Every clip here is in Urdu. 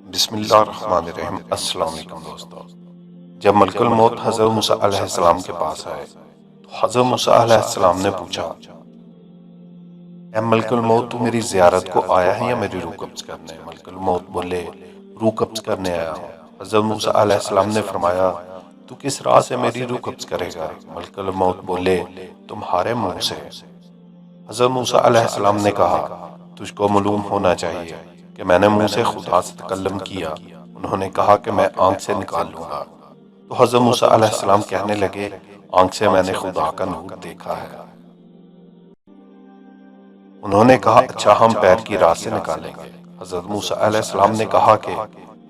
بسم اللہ الرحمن الرحیم۔ السلام علیکم دوستو۔ جب ملک الموت حضرت موسیٰ علیہ السلام کے پاس آئے تو حضرت موسیٰ علیہ السلام نے پوچھا، اے ملک الموت، تو میری زیارت کو آیا ہے یا میری روح قبض کرنے؟ ملک الموت بولے، روح قبض کرنے آیا ہوں۔ حضرت موسیٰ علیہ السلام نے فرمایا، تو کس راہ سے میری روح قبض کرے گا؟ ملک الموت بولے، تمہارے منہ سے۔ حضرت موسیٰ علیہ السلام نے کہا، تجھ کو معلوم ہونا چاہیے کہ میں نے منہ سے خدا سے تکلم کیا۔ انہوں نے کہا کہ میں آنکھ سے نکال لوں گا۔ تو حضرت موسیٰ علیہ السلام کہنے لگے، آنکھ سے میں نے خدا کا نور دیکھا ہے۔ انہوں نے کہا، اچھا ہم پیر کی راہ سے نکالیں گے۔ حضرت موسیٰ علیہ السلام نے کہا کہ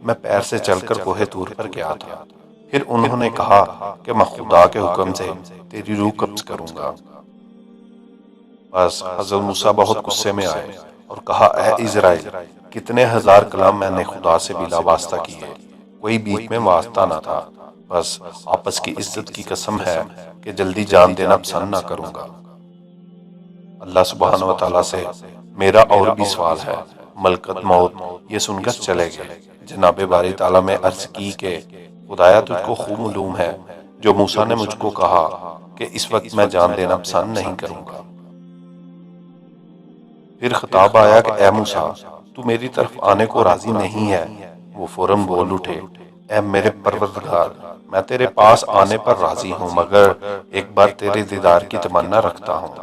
میں پیر سے چل کر کوہ طور پر گیا تھا۔ پھر انہوں نے کہا کہ میں خدا کے حکم سے تیری روح قبض کروں گا۔ بس حضرت موسیٰ بہت غصے میں آئے اور کہا، اے اسرائیل، کتنے ہزار کلام میں نے خدا سے بلا واسطہ کیے، کوئی بیچ میں واسطہ نہ تھا۔ بس آپس کی عزت کی قسم ہے کہ جلدی جان دینا پسند نہ کروں گا۔ اللہ سبحانہ وتعالیٰ سے میرا اور بھی سوال ہے۔ ملکت موت یہ سن کر چلے گئے۔ جناب باری تعالیٰ میں عرض کی کہ خدایا، تجھ کو خوب معلوم ہے جو موسیٰ نے مجھ کو کہا کہ اس وقت میں جان دینا پسند نہیں کروں گا۔ پھر خطاب آیا کہ اے موسیٰ، تو میری طرف آنے کو راضی نہیں ہے؟ وہ فوراً بول اٹھے، اے میرے پروردگار، میں تیرے پاس آنے پر راضی ہوں، مگر ایک بار تیرے دیدار کی تمنا رکھتا ہوں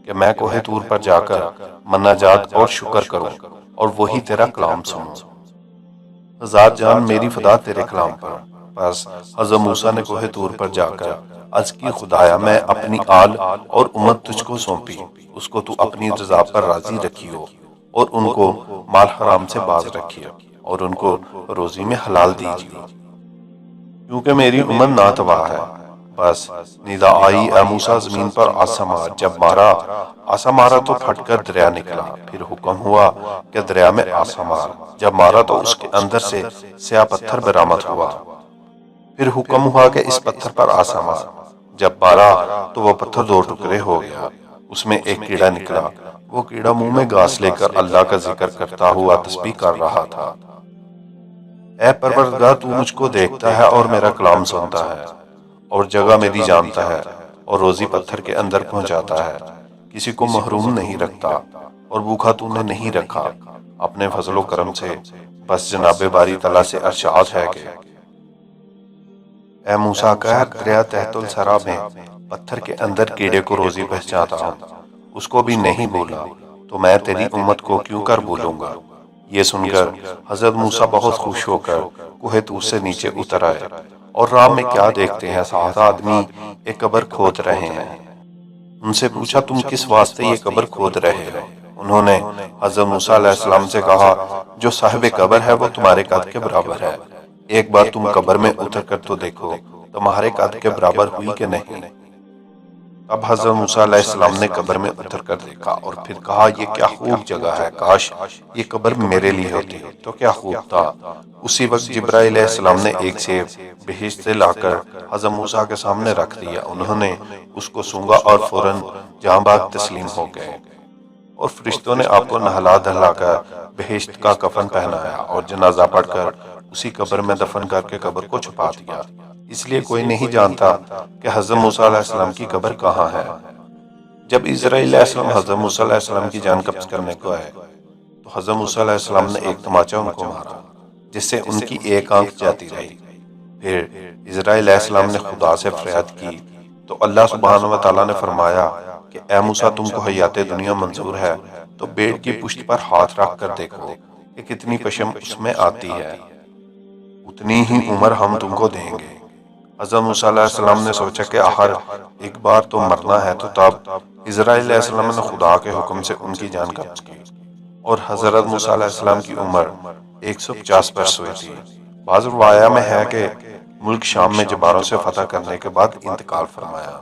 کہ میں کوہ طور پر جا کر مناجات اور شکر کروں اور وہی تیرا کلام سنوں۔ ذات جان میری فدا تیرے کلام پر۔ بس حضرت موسیٰ نے کوہ طور پر جا کر عرض کی، خدایا، میں اپنی آل اور امت تجھ کو سونپی، اس کو تو اپنی رضا پر راضی رکھیو اور ان کو مال حرام سے باز رکھیو اور ان کو روزی میں حلال دیجیو، کیونکہ میری امت ناتواہ ہے۔ بس ندا آئی، اے موسیٰ زمین پر آسا مار۔ جب آسا مارا تو پھٹ کر دریا نکلا۔ پھر حکم ہوا کہ دریا میں آسا مار۔ جب مارا تو اس کے اندر سے سیاہ پتھر برآمد ہوا۔ پھر حکم ہوا کہ اس پتھر پر آسا مار۔ جب مارا تو وہ پتھر دو ٹکڑے ہو گیا۔ اس میں ایک کیڑا نکلا۔ وہ کیڑا منہ میں گھاس لے کر اللہ کا ذکر کرتا ہوا تسبیح کر رہا تھا۔ اے پروردگار، تو مجھ کو دیکھتا ہے اور میرا کلام سنتا ہے اور جگہ میری جانتا ہے اور روزی پتھر کے اندر پہنچاتا ہے۔ کسی کو محروم نہیں رکھتا اور بھوکا تو نے نہیں رکھا اپنے فضل و کرم سے۔ بس جناب باری تعالیٰ سے ارشاد ہے کہ اے موسیٰ، کہہ دریا تحت الثری میں پتھر کے اندر کیڑے کو روزی پہنچاتا ہوں، اس کو بھی نہیں بولا تو میں تیری امت کو کیوں کر بولوں گا؟ یہ سن کر حضرت موسیٰ بہت خوش ہو کر کوہ طور سے نیچے اتر آئے اور راہ میں کیا دیکھتے ہیں، 7 آدمی ایک قبر کھود رہے ہیں۔ ان سے پوچھا، تم کس واسطے یہ قبر کھود رہے ہو؟ انہوں نے حضرت موسیٰ علیہ السلام سے کہا، جو صاحب قبر ہے وہ تمہارے قد کے برابر ہے، ایک بار تم قبر میں اتر کر تو دیکھو تمہارے قد کے برابر ہوئی کہ نہیں۔ اب حضرت موسیٰ علیہ السلام نے قبر میں اتر کر دیکھا اور پھر کہا، یہ کیا خوب جگہ ہے، کاش یہ قبر میرے لیے ہوتی تو کیا خوب تھا۔ اسی وقت جبرائیل علیہ السلام نے ایک سیب بہشت سے لا کر حضرت موسیٰ کے سامنے رکھ دیا۔ انہوں نے اس کو سونگا اور فوراً جاں بحق تسلیم ہو گئے، اور فرشتوں نے آپ کو نہلا دہلا کر بہشت کا کفن پہنایا اور جنازہ پڑھ کر اسی قبر میں دفن کر کے قبر کو چھپا دیا۔ اس لیے کوئی نہیں جانتا کہ حضرت موسیٰ علیہ السلام کی قبر کہاں ہے۔ جب اسرائیل علیہ السلام حضرت موسیٰ علیہ السلام کی جان قبض کرنے کو آئے تو حضرت موسیٰ علیہ السلام نے ایک تماچا ان کو مارا، جس سے ان کی ایک آنکھ جاتی رہی۔ پھر اسرائیل علیہ السلام نے خدا سے فریاد کی تو اللہ سبحانہ وتعالیٰ نے فرمایا کہ اے موسیٰ، تم کو حیات دنیا منظور ہے تو بیڑ کی پشت پر ہاتھ رکھ کر دیکھو کہ کتنی پشم اس میں آتی ہے، اتنی ہی عمر ہم تم کو دیں گے۔ حضرت موسیٰ علیہ السلام نے سوچا کہ آخر ایک بار تو مرنا ہے، تو تب اسرائیل علیہ السلام نے خدا کے حکم سے ان کی جان قبض کی، اور حضرت موسیٰ علیہ السلام کی عمر 150 برس ہوئی تھی۔ بعض روایہ میں ہے کہ ملک شام میں جباروں سے فتح کرنے کے بعد انتقال فرمایا۔